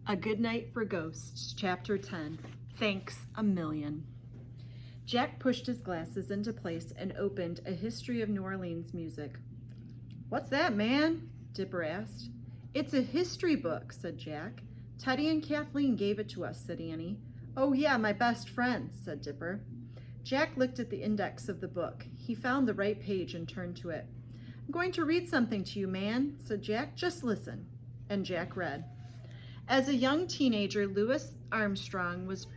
A Good Night for Ghosts, Chapter 10. Thanks a Million. Jack pushed his glasses into place and opened A History of New Orleans Music. "What's that, man?" Dipper asked. "It's a history book," said Jack. "Teddy and Kathleen gave it to us," said Annie. "Oh yeah, my best friends," said Dipper. Jack looked at the index of the book. He found the right page and turned to it. "I'm going to read something to you, man," said Jack. "Just listen." And Jack read. As a young teenager, Louis Armstrong was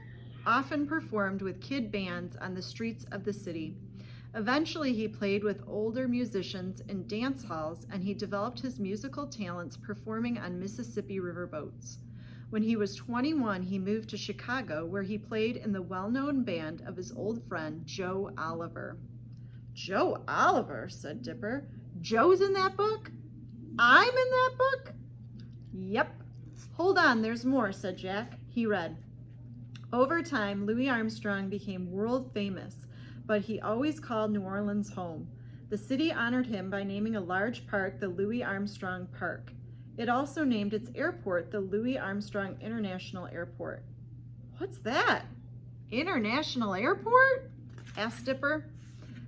often performed with kid bands on the streets of the city. Eventually, he played with older musicians in dance halls, and he developed his musical talents performing on Mississippi riverboats. When he was 21, he moved to Chicago, where he played in the well-known band of his old friend, Joe Oliver. "Joe Oliver," said Dipper. "Joe's in that book? I'm in that book?" "Yep. Hold on, there's more," said Jack. He read, "Over time, Louis Armstrong became world famous, but he always called New Orleans home. The city honored him by naming a large park the Louis Armstrong Park. It also named its airport the Louis Armstrong International Airport." "What's that? International Airport?" asked Dipper.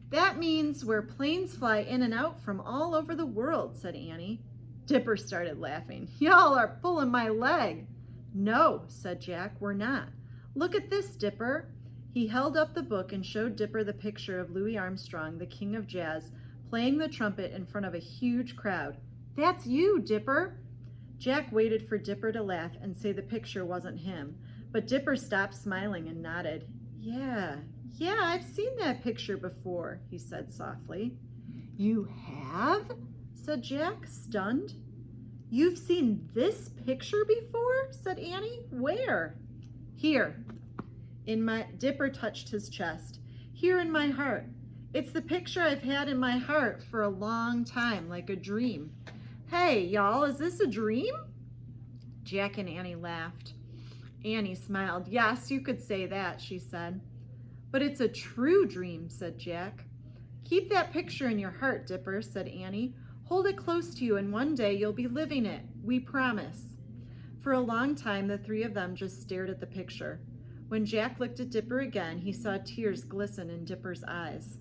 "That means where planes fly in and out from all over the world," said Annie. Dipper started laughing. "Y'all are pulling my leg." "No," said Jack, "we're not. Look at this, Dipper." He held up the book and showed Dipper the picture of Louis Armstrong, the king of jazz, playing the trumpet in front of a huge crowd. "That's you, Dipper." Jack waited for Dipper to laugh and say the picture wasn't him, but Dipper stopped smiling and nodded. Yeah, I've seen that picture before," he said softly. "You have?" said Jack, stunned. "You've seen this picture before?" said Annie. "Where?" "Here. Dipper touched his chest. "Here in my heart. It's the picture I've had in my heart for a long time, like a dream." "Hey, y'all, is this a dream?" Jack and Annie laughed. Annie smiled. "Yes, you could say that," she said. "But it's a true dream," said Jack. "Keep that picture in your heart, Dipper," said Annie. "Hold it close to you, and one day you'll be living it. We promise." For a long time, the three of them just stared at the picture. When Jack looked at Dipper again, he saw tears glisten in Dipper's eyes.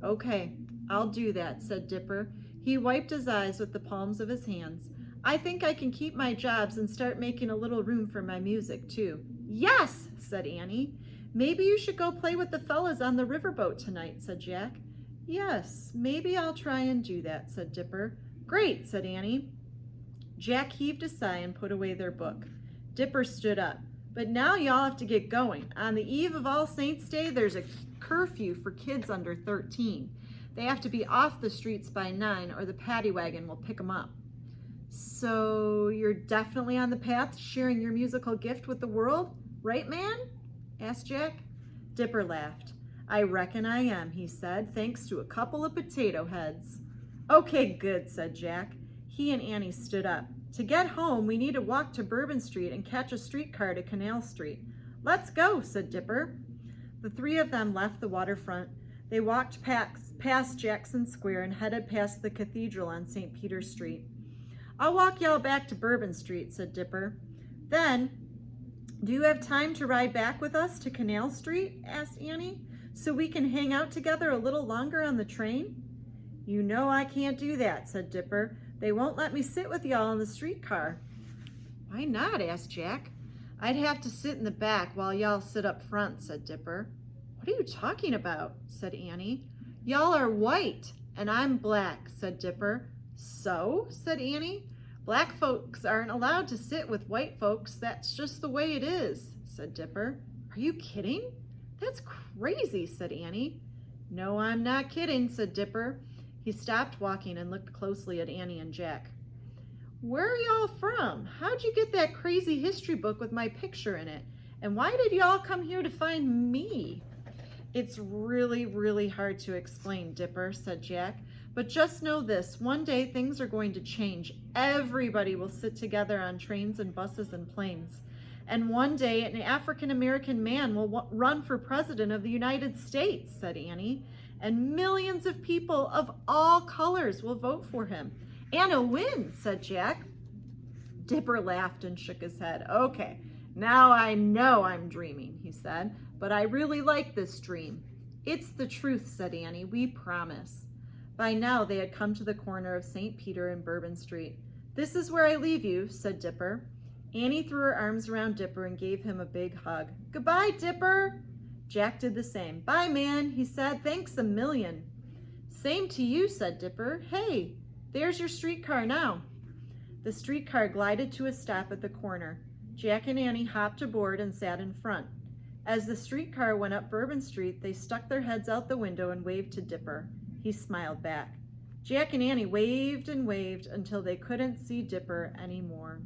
"Okay, I'll do that," said Dipper. He wiped his eyes with the palms of his hands. "I think I can keep my jobs and start making a little room for my music, too." "Yes," said Annie. "Maybe you should go play with the fellas on the riverboat tonight," said Jack. "Yes, maybe I'll try and do that," said Dipper. "Great," said Annie. Jack heaved a sigh and put away their book. Dipper stood up. "But now y'all have to get going. On the eve of All Saints' Day, there's a curfew for kids under 13. They have to be off the streets by 9 or the paddy wagon will pick them up." "So you're definitely on the path to sharing your musical gift with the world, right, man?" asked Jack. Dipper laughed. "I reckon I am," he said, "thanks to a couple of potato heads." "Okay, good," said Jack. He and Annie stood up. "To get home, we need to walk to Bourbon Street and catch a streetcar to Canal Street." "Let's go," said Dipper. The three of them left the waterfront. They walked past Jackson Square and headed past the cathedral on St. Peter's Street. "I'll walk y'all back to Bourbon Street," said Dipper. "Then, do you have time to ride back with us to Canal Street?" asked Annie. "So we can hang out together a little longer on the train?" "You know I can't do that," said Dipper. "They won't let me sit with y'all in the streetcar." "Why not?" asked Jack. "I'd have to sit in the back while y'all sit up front," said Dipper. "What are you talking about?" said Annie. "Y'all are white, and I'm black," said Dipper. "So?" said Annie. "Black folks aren't allowed to sit with white folks. That's just the way it is," said Dipper. "Are you kidding? That's crazy," said Annie. "No, I'm not kidding," said Dipper. He stopped walking and looked closely at Annie and Jack. "Where are y'all from? How'd you get that crazy history book with my picture in it? And why did y'all come here to find me?" "It's really, really hard to explain, Dipper," said Jack. "But just know this, one day things are going to change. Everybody will sit together on trains and buses and planes. And one day an African-American man will run for president of the United States," said Annie. "And millions of people of all colors will vote for him. And he'll win," said Jack. Dipper laughed and shook his head. Okay, now I know I'm dreaming, he said, but I really like this dream. It's the truth, said Annie. We promise. By now they had come to the corner of St. Peter and Bourbon Street. This is where I leave you, said Dipper. Annie threw her arms around Dipper and gave him a big hug. Goodbye, Dipper. Jack did the same. Bye, man, he said. Thanks a million. Same to you, said Dipper. Hey, there's your streetcar now. The streetcar glided to a stop at the corner. Jack and Annie hopped aboard and sat in front. As the streetcar went up Bourbon Street, they stuck their heads out the window and waved to Dipper. He smiled back. Jack and Annie waved and waved until they couldn't see Dipper anymore.